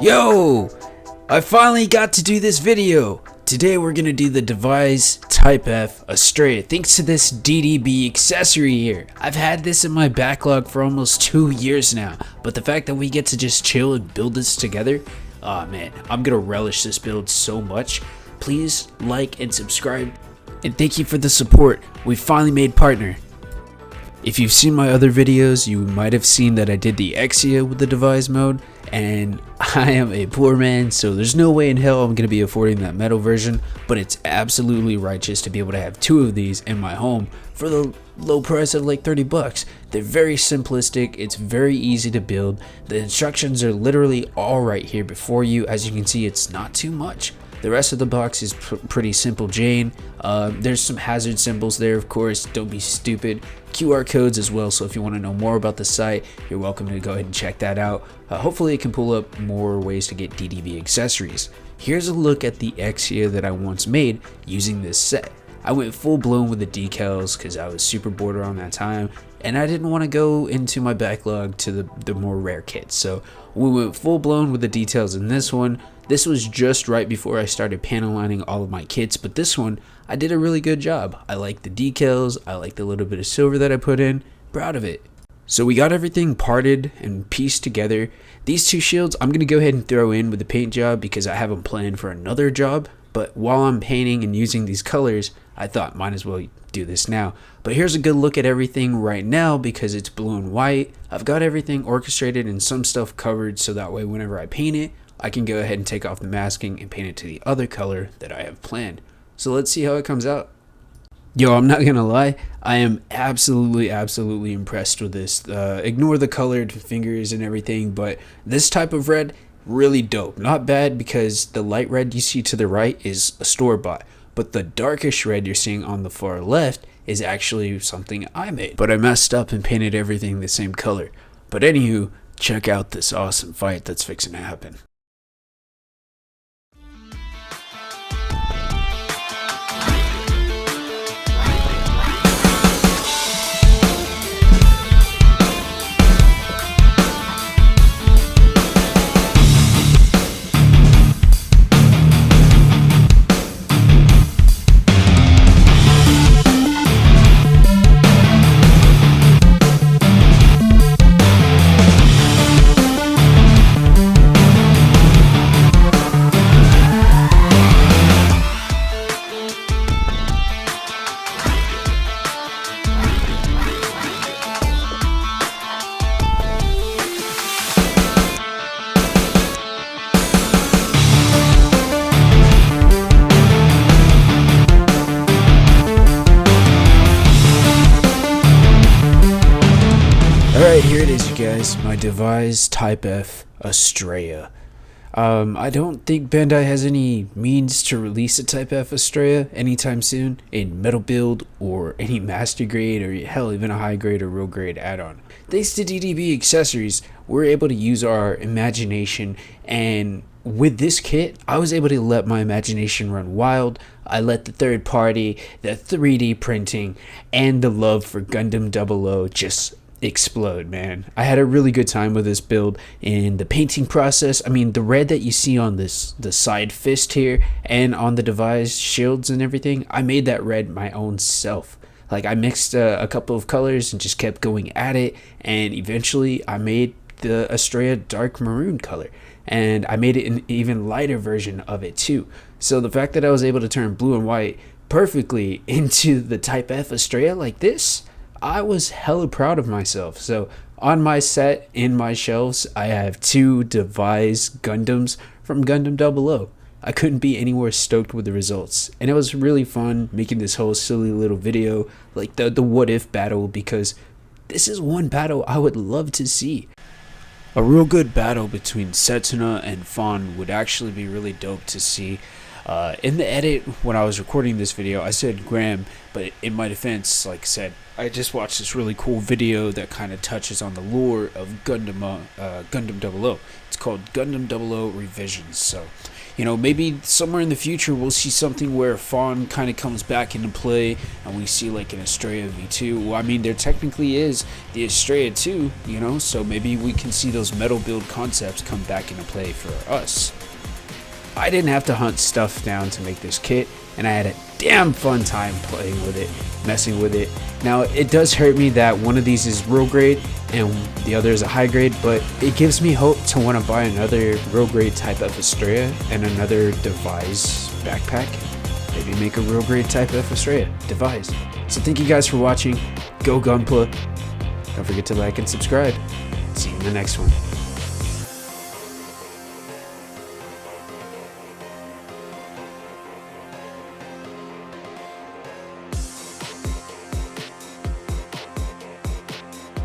Yo! I finally got to do this video! Today we're gonna do the Device Type F 𝕬𝕦𝕡𝕡𝕠𝕥 thanks to this DDB accessory here. I've had this in my backlog for almost 2 years now, but the fact that we get to just chill and build this together, oh man, I'm gonna relish this build so much. Please like and subscribe, and thank you for the support. We finally made partner. If you've seen my other videos, you might have seen that I did the 𝕬𝕦𝕡𝕡𝕠𝕥 with the device mode, and I am a poor man, so there's no way in hell I'm going to be affording that metal version, but it's absolutely righteous to be able to have 2 of these in my home for the low price of like 30 bucks. They're very simplistic, it's very easy to build, the instructions are literally all right here before you. As you can see, it's not too much. The rest of the box is pretty simple Jane. There's some hazard symbols there, of course, don't be stupid. QR codes as well, so if you want to know more about the site, you're welcome to go ahead and check that out. Hopefully it can pull up more ways to get DDB accessories. Here's a look at the 𝕬𝕦𝕡𝕡𝕠𝕥 that I once made using this set. I went full blown with the decals because I was super bored around that time, and I didn't want to go into my backlog to the more rare kits, so we went full blown with the details in this one. This was just right before I started panel lining all of my kits, but this one I did a really good job. I like the decals, I like the little bit of silver that I put in, proud of it. So we got everything parted and pieced together. These 2 shields I'm going to go ahead and throw in with the paint job because I have them planned for another job, but while I'm painting and using these colors, I thought might as well do this now. But here's a good look at everything right now because it's blue and white. I've got everything orchestrated and some stuff covered so that way whenever I paint it, I can go ahead and take off the masking and paint it to the other color that I have planned. So let's see how it comes out. Yo, I'm not gonna lie, I am absolutely impressed with this. Ignore the colored fingers and everything, but this type of red, really dope. Not bad because the light red you see to the right is a store-bought, but the darkish red you're seeing on the far left is actually something I made. But I messed up and painted everything the same color. But anywho, check out this awesome fight that's fixing to happen. Alright, here it is, you guys, my Device Type F 𝕬𝕦𝕡𝕡𝕠𝕥. I don't think Bandai has any means to release a Type F 𝕬𝕦𝕡𝕡𝕠𝕥 anytime soon in metal build or any master grade or hell even a high grade or real grade add-on. Thanks to DDB accessories, we're able to use our imagination, and with this kit, I was able to let my imagination run wild. I let the third party, the 3D printing, and the love for Gundam 00 just explode, man. I had a really good time with this build. In the painting process, I mean, the red that you see on the side fist here and on the device shields and everything, I made that red my own self. Like, I mixed a couple of colors and just kept going at it, and eventually I made the 𝕬𝕦𝕡𝕡𝕠𝕥 dark maroon color, and I made it an even lighter version of it too. So the fact that I was able to turn blue and white perfectly into the Type F 𝕬𝕦𝕡𝕡𝕠𝕥 like this, I was hella proud of myself. So on my set, in my shelves, I have 2 Device Gundams from Gundam 00. I couldn't be any more stoked with the results, and it was really fun making this whole silly little video, like the what if battle, because this is one battle I would love to see. A real good battle between Setsuna and Fawn would actually be really dope to see. In the edit, when I was recording this video, I said Graham, but in my defense, like I said, I just watched this really cool video that kind of touches on the lore of Gundam 00. It's called Gundam 00 Revisions. So maybe somewhere in the future we'll see something where Fawn kind of comes back into play and we see like an Estrella V2. Well, I mean, there technically is the Estrella 2, so maybe we can see those metal build concepts come back into play for us. I didn't have to hunt stuff down to make this kit, and I had a damn fun time playing with it, messing with it. Now, it does hurt me that one of these is real grade and the other is a high grade, but it gives me hope to want to buy another real grade Type F Estrella and another Devise backpack. Maybe make a real grade Type F Estrella Devise. So thank you guys for watching. Go Gunpla. Don't forget to like and subscribe. See you in the next one.